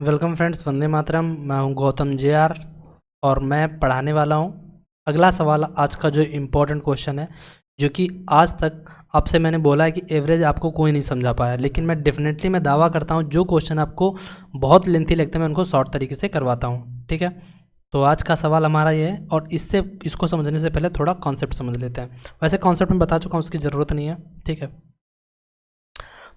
Welcome friends, Vande Mataram. मैं हूं Gautam JR. और मैं पढ़ाने वाला हूं। अगला सवाल आज का जो इम्पोर्टेंट क्वेश्चन है, जो कि आज तक आपसे मैंने बोला है कि एवरेज आपको कोई नहीं समझा पाया, लेकिन मैं डेफिनेटली दावा करता हूं जो क्वेश्चन आपको बहुत लेंथी लगते हैं मैं उनको शॉर्ट तरीके से करवाता हूं। ठीक है, तो आज का सवाल हमारा ये है, और इसको समझने से पहले थोड़ा कॉन्सेप्ट समझ लेते हैं। वैसे कॉन्सेप्ट में बता चुका हूँ, उसकी ज़रूरत नहीं है। ठीक है,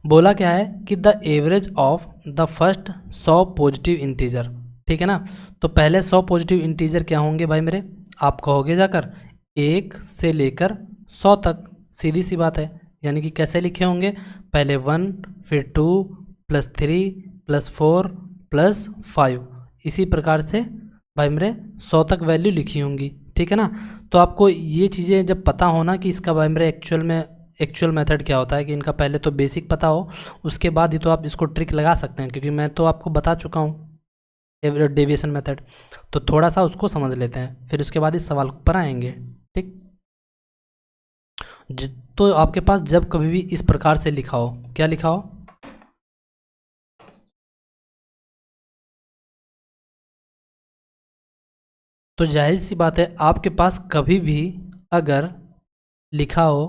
बोला क्या है कि the average of the first 100 positive integer. ठीक है ना, तो पहले 100 पॉजिटिव इंटीजर क्या होंगे भाई मेरे, आप कहोगे जाकर 1 से लेकर 100 तक। सीधी सी बात है, यानी कि कैसे लिखे होंगे, पहले 1 फिर 2 प्लस 3 प्लस 4 प्लस 5, इसी प्रकार से भाई मेरे 100 तक वैल्यू लिखी होंगी। ठीक है ना, तो आपको ये चीज़ें जब पता होना कि इसका भाई मेरे एक्चुअल मेथड क्या होता है, कि इनका पहले तो बेसिक पता हो, उसके बाद ही तो आप इसको ट्रिक लगा सकते हैं, क्योंकि मैं तो आपको बता चुका हूँ डेविएशन मेथड। तो थोड़ा सा उसको समझ लेते हैं, फिर उसके बाद इस सवाल पर आएंगे। ठीक, तो आपके पास जब कभी भी इस प्रकार से लिखा हो, क्या लिखा हो, तो जाहिर सी बात है आपके पास कभी भी अगर लिखा हो,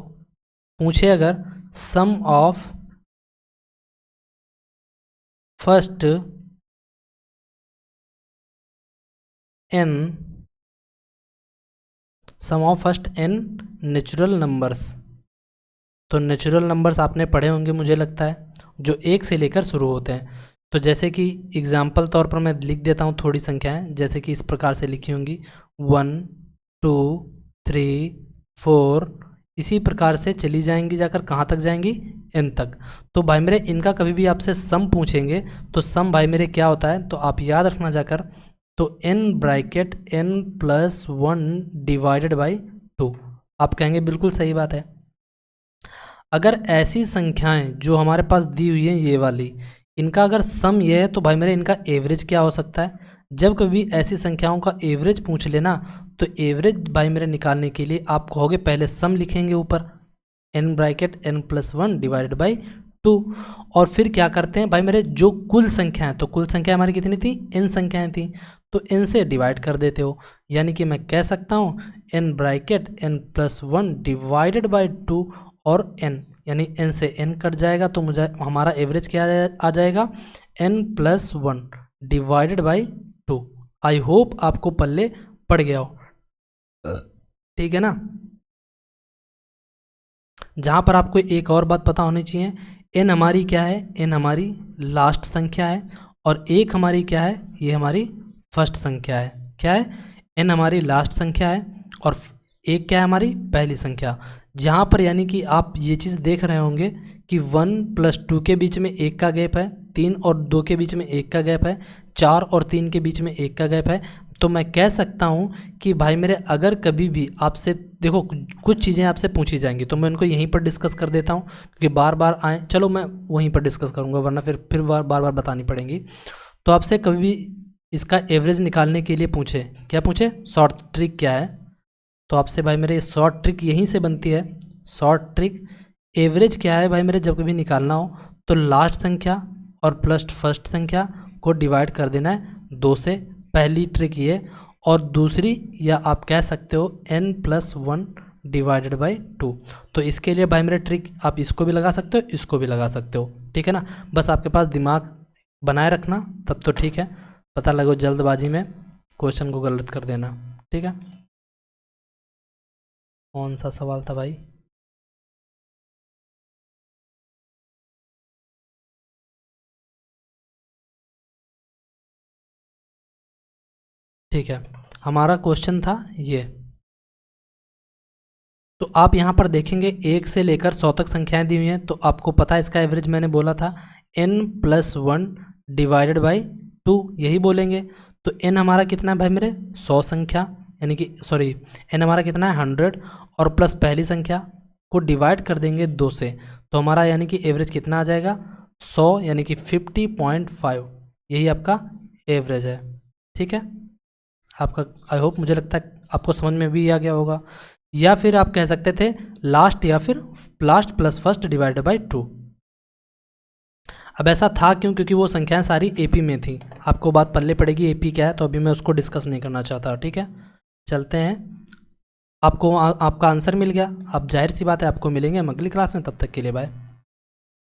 पूछे अगर sum of first n sum of first n natural numbers, तो नेचुरल नंबर्स आपने पढ़े होंगे मुझे लगता है, जो 1 से लेकर शुरू होते हैं। तो जैसे कि एग्जाम्पल तौर पर मैं लिख देता हूँ थोड़ी संख्याएं, जैसे कि इस प्रकार से लिखी होंगी 1 2 3 4, इसी प्रकार से चली जाएंगी, जाकर कहाँ तक जाएंगी, n तक। तो भाई मेरे इनका कभी भी आपसे सम पूछेंगे तो सम भाई मेरे क्या होता है, तो आप याद रखना जाकर, तो n bracket n plus 1 divided by 2। आप कहेंगे बिल्कुल सही बात है। अगर ऐसी संख्याएं जो हमारे पास दी हुई हैं ये वाली, इनका अगर सम ये है, तो भाई मेरे इनका एवरेज क्या हो सकता है। जब कभी ऐसी संख्याओं का एवरेज पूछ लेना, तो एवरेज भाई मेरे निकालने के लिए आप कहोगे पहले सम लिखेंगे ऊपर, n bracket n plus 1 divided by 2, और फिर क्या करते हैं भाई मेरे, जो कुल संख्या है, तो कुल संख्या हमारी कितनी थी, n संख्याएं थी, तो n से डिवाइड कर देते हो। यानी कि मैं कह सकता हूँ n bracket n plus 1 divided by 2, और n, यानी n से n कट जाएगा, तो मुझे हमारा एवरेज क्या आ जाएगा, n plus 1 divided by 2। I hope आपको पल्ले पड़ गया हो। ठीक है ना, जहाँ पर आपको एक और बात पता होनी चाहिए, n हमारी क्या है, n हमारी लास्ट संख्या है, और 1 हमारी क्या है, ये हमारी फर्स्ट संख्या है। क्या है, n हमारी लास्ट संख्या है, और 1 क्या है, हमारी पहली संख्या। जहाँ पर यानी कि आप ये चीज़ देख रहे होंगे कि 1 प्लस 2 के बीच में 1 का गैप है, 3 और 2 के बीच में 1 का गैप है, 4 और 3 के बीच में 1 का गैप है। तो मैं कह सकता हूँ कि भाई मेरे अगर कभी भी आपसे देखो कुछ चीज़ें आपसे पूछी जाएंगी, तो मैं उनको यहीं पर डिस्कस कर देता हूँ, क्योंकि बार बार आए, चलो मैं वहीं पर डिस्कस करूँगा, वरना फिर बार बार बतानी पड़ेंगी। तो आपसे कभी भी इसका एवरेज निकालने के लिए पूछे, क्या पूछे, शॉर्ट ट्रिक क्या है, तो आपसे भाई मेरे शॉर्ट ट्रिक यहीं से बनती है। शॉर्ट ट्रिक एवरेज क्या है भाई मेरे, जब कभी निकालना हो तो लास्ट संख्या और प्लस फर्स्ट संख्या को डिवाइड कर देना है 2 से, पहली ट्रिक ये। और दूसरी, या आप कह सकते हो n प्लस 1 डिवाइडेड बाई 2। तो इसके लिए भाई मेरे ट्रिक आप इसको भी लगा सकते हो, इसको भी लगा सकते हो। ठीक है ना, बस आपके पास दिमाग बनाए रखना, तब तो ठीक है, पता लगो जल्दबाजी में क्वेश्चन को गलत कर देना। ठीक है, कौन सा सवाल था भाई, ठीक है, हमारा क्वेश्चन था ये। तो आप यहाँ पर देखेंगे 1 से लेकर 100 तक संख्याएं दी हुई हैं, तो आपको पता है इसका एवरेज मैंने बोला था n प्लस 1 डिवाइडेड बाई 2, यही बोलेंगे। तो n हमारा कितना है भाई मेरे, 100 संख्या, यानी कि सॉरी n हमारा कितना है 100, और प्लस पहली संख्या को डिवाइड कर देंगे 2 से, तो हमारा यानी कि एवरेज कितना आ जाएगा, 100, यानी कि 50.5, यही आपका एवरेज है। ठीक है, आपका आई होप, मुझे लगता है आपको समझ में भी आ गया होगा। या फिर आप कह सकते थे लास्ट, या फिर last plus first divided by 2। अब ऐसा था क्यों? क्योंकि वो संख्याएं सारी एपी में थी। आपको बात पल्ले पड़ेगी एपी क्या है, तो अभी मैं उसको डिस्कस नहीं करना चाहता। ठीक है, चलते हैं। आपको आपका आंसर मिल गया। अब जाहिर सी बात है आपको मिलेंगे हम अगली क्लास में। तब तक के लिए बाय।